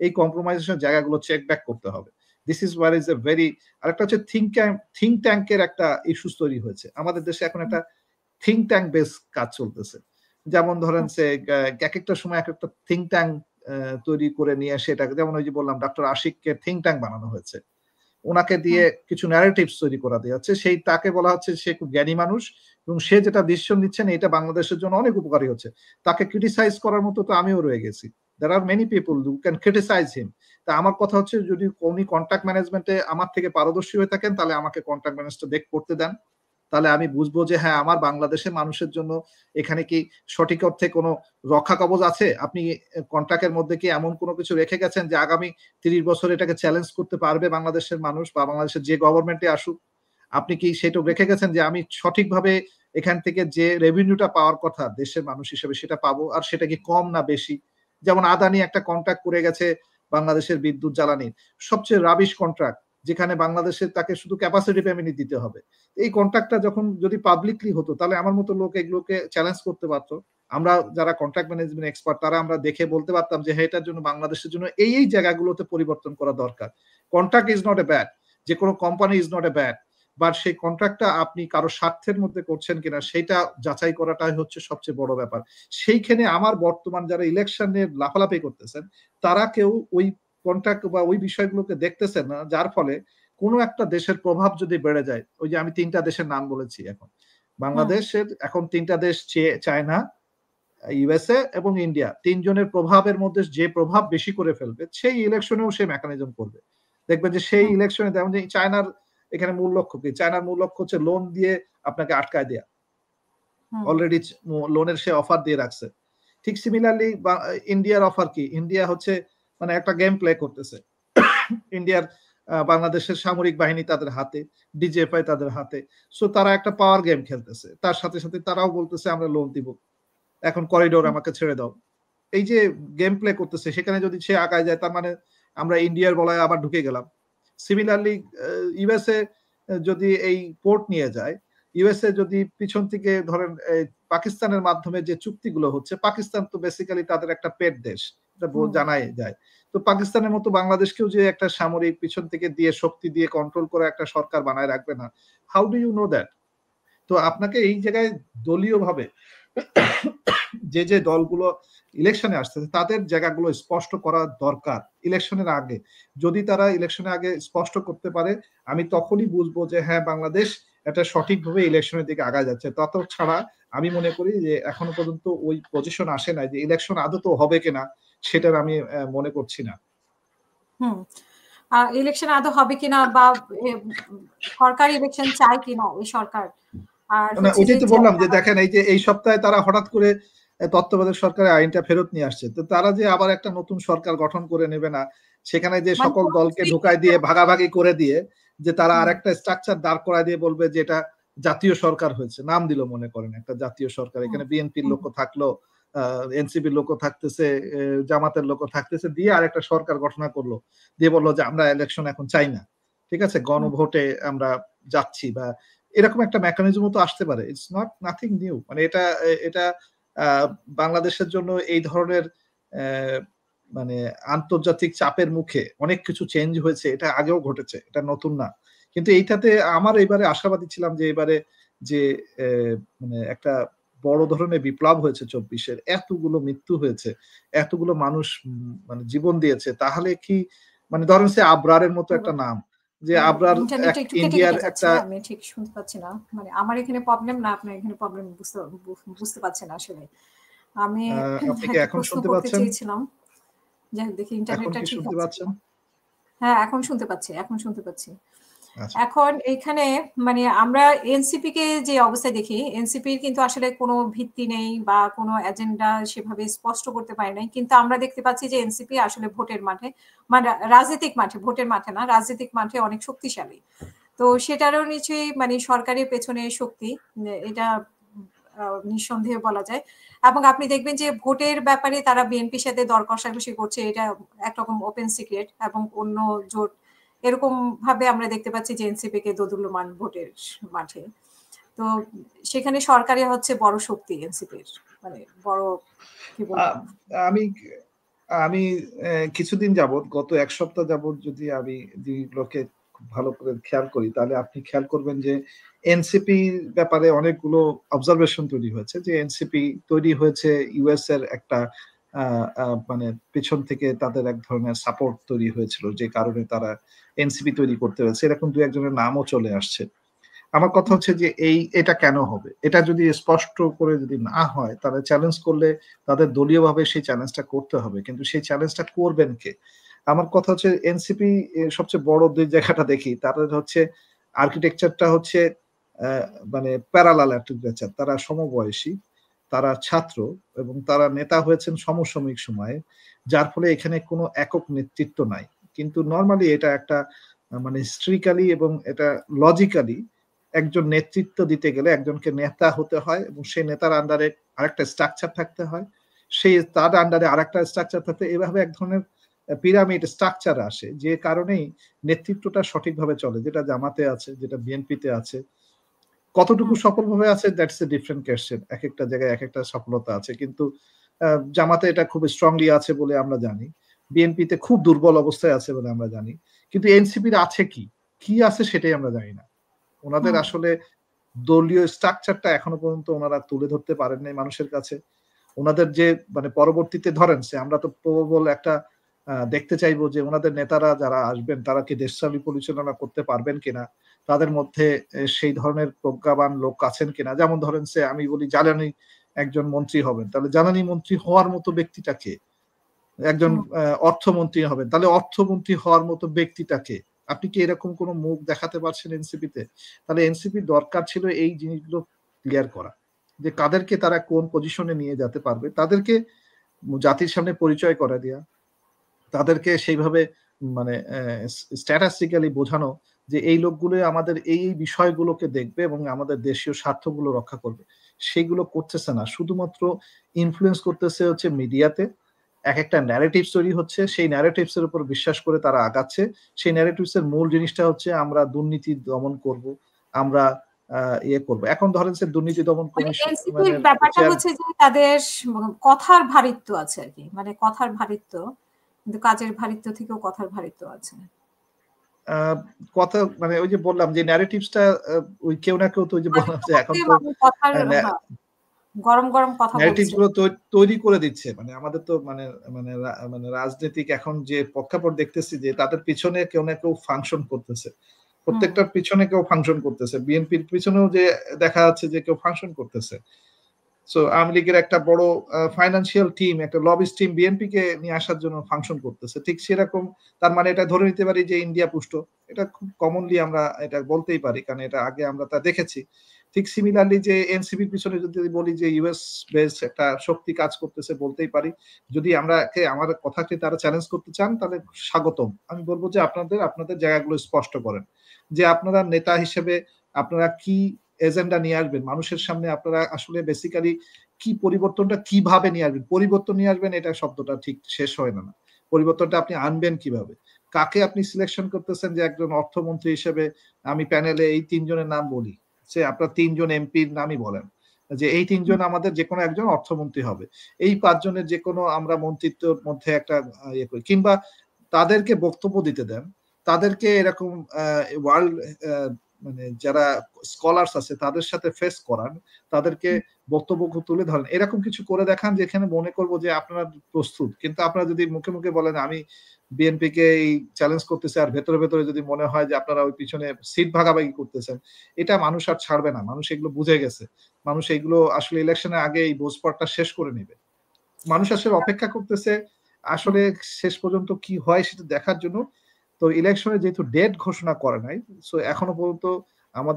এই কম্প্রোমাইজেশন জায়গাগুলো check back করতে হবে। This is war is a very, আরেকটা হচ্ছে থিঙ্ক ট্যাঙ্কের একটা ইস্যুস তৈরি হয়েছে আমাদের দেশে। এখন একটা থিঙ্ক ট্যাঙ্ক বেস কাজ চলতেছে। যেমন ধরেন সে এক একটা সময় এক একটা থিঙ্ক ট্যাঙ্ক তৈরি করে নিয়ে এসে এটা, যেমন ওই যে বললাম ডক্টর আশিককে থিঙ্ক ট্যাঙ্ক বানানো হয়েছে, ওনাকে দিয়ে কিছু ন্যারেটিভস তৈরি করা দিয়ে যাচ্ছে, সেই তাকে বলা হচ্ছে সে খুব জ্ঞানী মানুষ এবং সে যেটা ডিসিশন নিচ্ছেন এটা বাংলাদেশের জন্য অনেক উপকারী হচ্ছে। তাকে ক্রিটিসাইজ করার মতো তো আমিও রয়ে গেছি। There are many people who can criticize him. তা আমার কথা হচ্ছে যদি উনি কন্ট্যাক্ট ম্যানেজমেন্টে আমার থেকে পারদর্শী হয়ে থাকেন তাহলে আমাকে কন্ট্যাক্ট ম্যানেজটা করতে দেন, তাহলে আমি বুঝবো যে হ্যাঁ আমার বাংলাদেশের মানুষের জন্য এখানে কি সঠিক অর্থে কোনো রক্ষা কবচ আছে। আপনি কন্ট্রাক্টের মধ্যে কি এমন কোনো কিছু রেখে গেছেন যে আগামী 30 বছর এটাকে চ্যালেঞ্জ করতে পারবে বাংলাদেশের মানুষ বা বাংলাদেশের যে গভর্নমেন্টে আসুক? আপনি কি সেটা রেখে গেছেন যে আমি সঠিকভাবে এখান থেকে যে রেভিনিউটা পাওয়ার কথা দেশের মানুষ হিসেবে সেটা পাবো, আর সেটা কি কম না বেশি? যেমন আদানি একটা কন্ট্রাক্ট করে গেছে বাংলাদেশের বিদ্যুৎ জ্বালানির, সবচেয়ে রাবিশ কন্ট্রাক্ট, যেখানে বাংলাদেশের তাকে শুধু ক্যাপাসিটি পেমেন্ট দিতে হবে। এই কন্ট্রাক্টটা যখন যদি পাবলিকলি হতো তাহলে আমার মতো লোক এগুলোকে চ্যালেঞ্জ করতে পারতো। আমরা যারা কন্ট্রাক্ট ম্যানেজমেন্ট এক্সপার্ট তারা আমরা দেখে বলতে পারতাম যে হ্যাঁ এটার জন্য বাংলাদেশের জন্য এই জায়গাগুলোতে পরিবর্তন করা দরকার। Contract is not a bad, যে কোনো company is not a bad, but সেই কন্ট্রাক্টটা আপনি কারো স্বার্থের মধ্যে করছেন কিনা সেটা যাচাই করাটাই হচ্ছে সবচেয়ে বড় ব্যাপার। সেইখানে আমার বর্তমান যারা ইলেকশনে লাফালাফি করতেছেন তারা কেউ ওই কন্ট্রাক্ট বা ওই বিষয়গুলোকে দেখতেছেন না, যার ফলে কোনো একটা দেশের প্রভাব যদি বেড়ে যায়, ওই যে আমি 3টা দেশের নাম বলেছি, এখন বাংলাদেশের এখন 3টা দেশ, চায়না, ইউএসএ এবং ইন্ডিয়া, 3 জনের প্রভাবের মধ্যে যে প্রভাব বেশি করে ফেলবে সেই ইলেকশনেও সে মেকানিজম করবে। দেখবেন যে সেই ইলেকশনে যেমন যে চায়নার এখানে মূল লক্ষ্য কি, চায়নার মূল লক্ষ্য হচ্ছে লোন দিয়ে আপনাকে আটকায় দেয়া, অলরেডি লোনের সে অফার দিয়ে রাখছে। ঠিক সিমিলারলি ইন্ডিয়ার অফার কি, ইন্ডিয়া হচ্ছে মানে একটা গেম প্লে করতেছে। ইন্ডিয়ার বাংলাদেশের সামরিক বাহিনী তাদের হাতে, ডিজিএফআই তাদের হাতে, সো তারা একটা পাওয়ার গেম খেলতেছে। তার সাথে সাথে তারাও বলতেছে আমরা লোন দিব, এখন করিডোর আমাকে ছেড়ে দাও। এই যে গেম প্লে করতেছে, সেখানে যদি সে আগায় যায় তার মানে আমরা ইন্ডিয়ার বলায় আবার ঢুকে গেলাম। সিমিলারলি ইউএসএ যদি এই পোর্ট নিয়ে যায়, ইউএসএ যদি পিছন থেকে ধরেন পাকিস্তানের মাধ্যমে যে চুক্তিগুলো হচ্ছে, পাকিস্তান তো বেসিক্যালি তাদের একটা পেট দেশ, এটা জানাই যায়। তো পাকিস্তানের মতো বাংলাদেশকেও যে একটা সামরিক পিছন থেকে দিয়ে শক্তি দিয়ে কন্ট্রোল করে একটা সরকার বানায় রাখবে না, how do you know that? তো আপনাকে এই জায়গায় দলীয় ভাবে যে দলগুলো ইলেকশনে আসতেছে তাদের জায়গাগুলো স্পষ্ট করা দরকার ইলেকশনের আগে। যদি তারা ইলেকশনের আগে স্পষ্ট করতে পারে, আমি তখনই বুঝবো যে হ্যাঁ বাংলাদেশ এটা সঠিকভাবে ইলেকশনের দিকে আগায় যাচ্ছে। তত ছাড়া আমি মনে করি যে এখনো পর্যন্ত ওই পজিশন আসে নাই যে ইলেকশন আদৌ হবে কিনা, সেটার আমি মনে করছি না। ইলেকশন আদৌ হবে কিনা বা সরকার ইলেকশন চায় কিনা এই সরকার, আর ওইটাই তো বললাম যে দেখেন এই যে এই সপ্তাহে তারা হঠাৎ করে তত্ত্বাবধায়ক সরকারের আইনটা ফেরত নিয়ে আসছে, তো তারা যে আবার একটা নতুন সরকার গঠন করে নেবে না, সেখানে যে সকল দলকে ঢুকায় দিয়ে ভাগাভাগি করে দিয়ে যে তারা আর একটা স্ট্রাকচার দাঁড় করায় দিয়ে বলবে যে এটা জাতীয় সরকার হয়েছে, নাম দিল মনে করেন একটা জাতীয় সরকার, এখানে বিএনপির লোক থাকলো, এনসিপির লোক থাকতেছে, জামাতের লোক থাকতেছে, দিয়ে আর একটা সরকার ঘোষণা করলো, দিয়ে বললো যে আমরা ইলেকশন এখন চাই না, ঠিক আছে, গণভোটে আমরা যাচ্ছি, বা এরকম একটা মেকানিজমও তো আসতে পারে। ইটস নট নাথিং নিউ, মানে এটা বাংলাদেশের জন্য এই ধরনের মানে আন্তর্জাতিক চাপের মুখে অনেক কিছু চেঞ্জ হয়েছে, এটা আগেও ঘটেছে, এটা নতুন না। কিন্তু এইটাতে আমার এবারে আশাবাদী ছিলাম যে এবারে যে মানে একটা বড় ধরনের বিপ্লব হয়েছে 24-এর, এতগুলো মৃত্যু হয়েছে, এতগুলো মানুষ মানে জীবন দিয়েছে, তাহলে কি মানে ধরেন সে আবরারের মতো একটা নাম, যে আবরার ইন্ডিয়ার একটা, আমি ঠিক শুনতে পাচ্ছি না, মানে আমার এখানে প্রবলেম না আপনার এখানে প্রবলেম বুঝতে পারছি না আসলে। আমি এখন শুনতে পাচ্ছেন? যাই দেখি ইন্টারনেটটা ঠিক আছে। হ্যাঁ এখন শুনতে পাচ্ছি। এখন এইখানে মানে আমরা এনসিপি কে যে অবস্থায় দেখি, এনসিপির কিন্তু আসলে কোনো ভিত্তি নেই বা কোনো এজেন্ডা সেভাবে স্পষ্ট করতে পারে নাই, কিন্তু আমরা দেখতে পাচ্ছি যে এনসিপি আসলে ভোটের মাঠে, মানে রাজনৈতিক মাঠে, ভোটের মাঠে না, রাজনৈতিক মাঠে অনেক শক্তিশালী। তো সেটারও নিশ্চয়ই মানে সরকারের পেছনে শক্তি, এটা নিঃসন্দেহে বলা যায়। এবং আপনি দেখবেন যে ভোটের ব্যাপারে তারা বিএনপির সাথে দর কষাকষি করছে, এটা একরকম ওপেন সিক্রেট, এবং অন্য জোট এরকম ভাবে আমরা দেখতে পাচ্ছি যে এনসিপি কে দোদুল্যমান ভোটের মাঠে। তো সেখানে সরকারে হচ্ছে বড় শক্তি এনসিপির, মানে বড় কি বলবো আমি আমি কিছুদিন যাবত, গত ১ সপ্তাহ যাবত যদি আমি জিনিসগুলোকে ভালো করে খেয়াল করি, তাহলে আপনি খেয়াল করবেন যে এনসিপি ব্যাপারে অনেকগুলো অবজারভেশন তৈরি হয়েছে। যে এনসিপি তৈরি হয়েছে ইউএস এর একটা মানে পেছন থেকে তাদের এক ধরনের সাপোর্ট তৈরি হয়েছিল, যে কারণে তারা এনসিপি তৈরি করতে হয়েছে। এরকম ২-১ জনের নামও চলে আসছে। আমার কথা হচ্ছে যে এটা কেন হবে? এটা যদি স্পষ্ট করে যদি না হয়, তাহলে চ্যালেঞ্জ করলে তাদের দলীয়ভাবে সেই চ্যালেঞ্জটা করতে হবে। কিন্তু সেই চ্যালেঞ্জটা করবেন কে? আমার কথা হচ্ছে এনসিপি সবচেয়ে বড় যে জায়গাটা দেখি, তাদের হচ্ছে আর্কিটেকচারটা হচ্ছে আ মানে প্যারালাল আর্কিটেকচার। তারা সমবয়সী, তারা ছাত্র এবং তারা নেতা হয়েছেন সমসাময়িক সময়ে। যার ফলে এখানে কোনো একক নেতৃত্ব নাই। কিন্তু নরমালি এটা একটা মানে হিস্ট্রিক্যালি এবং এটা লজিক্যালি একজন নেতৃত্ব দিতে গেলে একজনকে নেতা হতে হয় এবং সেই নেতার আন্ডারে আরেকটা স্ট্রাকচার থাকতে হয়। সেই তার আন্ডারে আরেকটা স্ট্রাকচার থাকতে, এভাবে এক ধরনের পিরামিড স্ট্রাকচার আসে, যে কারণেই নেতৃত্বটা সঠিকভাবে চলে। যেটা জামাতে আছে, যেটা বিএনপিতে আছে। কতটুকু সফলভাবে আছে, দ্যাটস এ ডিফারেন্ট কোয়েশ্চেন। একেকটা জায়গায় একেকটা সফলতা আছে। কিন্তু জামাতে এটা খুব স্ট্রংলি আছে বলে আমরা জানি। বিএনপিতে খুব দুর্বল অবস্থায় আছে বলে আমরা জানি। কিন্তু এনসিপির আছে কি? কি আছে সেটাই আমরা জানি না। উনাদের আসলে দলীয় স্ট্রাকচারটা এখনো পর্যন্ত ওনারা তুলে ধরতে পারেন নাই মানুষের কাছে। ওনাদের যে মানে পরবর্তীতে ধরেন সে আমরা তো প্রবল একটা দেখতে চাইবো যে ওনাদের নেতারা যারা আসবেন তারা কি দেশ পরিচালনা করতে পারবেন কিনা? তাদের মধ্যে সেই ধরনের প্রজ্ঞাবান লোক আছেন কিনা? যেমন ধরেন আমি বলি জ্বালানি একজন মন্ত্রী হবেন। তাহলে জ্বালানি মন্ত্রী হওয়ার মতো ব্যক্তিটা কে? একজন অর্থমন্ত্রী হবেন। তাহলে অর্থমন্ত্রী হওয়ার মতো ব্যক্তিটা কে? আপনি কি এরকম কোন মুখ দেখাতে পারছেন এনসিপিতে? তাহলে এনসিপির দরকার ছিল এই জিনিসগুলো ক্লিয়ার করা। যে কাদেরকে তারা কোন পজিশনে নিয়ে যেতে পারবে। তাদেরকে জাতির সামনে পরিচয় করে দেয়া। তাদেরকে সেইভাবে মানে স্ট্যাটিস্টিক্যালি বোঝানো যে এই লোকগুলোই আমাদের এই বিষয়গুলোকে দেখবে এবং আমাদের দেশীয় স্বার্থগুলো রক্ষা করবে। সেগুলো করতেছে না। শুধুমাত্র ইনফ্লুয়েন্স করতেছে হচ্ছে মিডিয়াতে। একেকটা ন্যারেটিভস তৈরি হচ্ছে। সেই ন্যারেটিভস এর উপর বিশ্বাস করে তারা আগাচ্ছে। সেই ন্যারেটিভস এর মূল জিনিসটা হচ্ছে আমরা দুর্নীতি দমন করব। আমরা ইয়ে করব। এখন ধরেন দুর্নীতি দমন কমিশন মানে ব্যাপারটা হচ্ছে যে তাদের কথার ভারিত্ব আছে আরকি। মানে কথার ভারিত্ব, কিন্তু কাজের ভারিত্ব থেকেও কথার ভারিত্ব আছে। কথা মানে ওই যে বললাম যে ন্যারেটিভসটা ওই কেউ না কেউ তো ওই যে বললাম যে এখন তো গরম গরম কথা বলছে। ন্যারেটিভস গুলো তৈরি করে দিচ্ছে। মানে আমাদের তো মানে মানে মানে রাজনৈতিক এখন যে প্রেক্ষাপট দেখতেছি যে তাদের পিছনে কেউ না কেউ ফাংশন করতেছে। প্রত্যেকটার পিছনে কেউ ফাংশন করতেছে। বিএনপির পিছনেও যে দেখা যাচ্ছে যে কেউ ফাংশন করতেছে। সো আওয়ামী লীগের একটা বড় ফাইন্যান্সিয়াল টিম, একটা লবিস্ট টিম বিএনপি কে নিয়ে আসার জন্য ফাংশন করতেছে। ঠিক সেরকম তার মানে এটা ধরে নিতে পারি যে ইন্ডিয়া পুষ্ট। এটা খুব কমনলি আমরা এটা বলতেই পারি। কারণ এটা আগে আমরা তা দেখেছি। ঠিক সিমিলারলি যে এনসিপির পিছনে যদি বলি যে ইউএস বেস একটা শক্তি কাজ করতেছে বলতেই পারি। যদি আমার কথাকে তারা চ্যালেঞ্জ করতে চান তাহলে স্বাগতম। আমি বলব যে আপনাদের জায়গাগুলো স্পষ্ট করেন। যে আপনারা নেতা হিসেবে আপনারা কি এজেন্ডা নিয়ে আসবেন? মানুষের সামনে আপনারা আসলে বেসিক্যালি কি পরিবর্তনটা কিভাবে নিয়ে আসবেন? পরিবর্তন নিয়ে আসবেন এটা শব্দটা ঠিক শেষ হয় না। পরিবর্তনটা আপনি আনবেন কিভাবে? কাকে আপনি সিলেকশন করতেছেন যে একজন অর্থমন্ত্রী হিসেবে আমি প্যানেলে এই ৩ জনের নাম বলি। আপনার ৩ জন এমপির নামই বলেন। যে এই ৩ জন আমাদের যেকোনো একজন অর্থমন্ত্রী হবে। এই ৫ জনের যেকোনো আমরা মন্ত্রিত্বের মধ্যে একটা ইয়ে করি। কিংবা তাদেরকে বক্তব্য দিতে দেন। তাদেরকে এরকম ওয়ার্ল্ড মানে যারা স্কলারস আছে তাদের সাথে ফেস করান, তাদেরকে বক্তব্য তুলে ধরেন। এরকম কিছু করে দেখান যেখানে মনে করব যে আপনারা প্রস্তুত। কিন্তু আপনারা যদি মুখে, মুখে বলেন আমি বিএনপি কে এই চ্যালেঞ্জ করতেছি আর ভেতরে, ভেতরে যদি মনে হয় যে আপনারা ওই পিছনে সিট ভাগাভাগি করতেছেন, এটা মানুষ আর ছাড়বে না। মানুষ এগুলো বুঝে গেছে। মানুষ এগুলো আসলে ইলেকশনের আগে এই ভোজপটটা শেষ করে নিবে। মানুষ আসলে অপেক্ষা করতেছে আসলে শেষ পর্যন্ত কি হয় সেটা দেখার জন্য। তো ইলেকশনে যেহেতু ডেট ঘোষণা করে নাই, সো এখনো পর্যন্ত আমাদের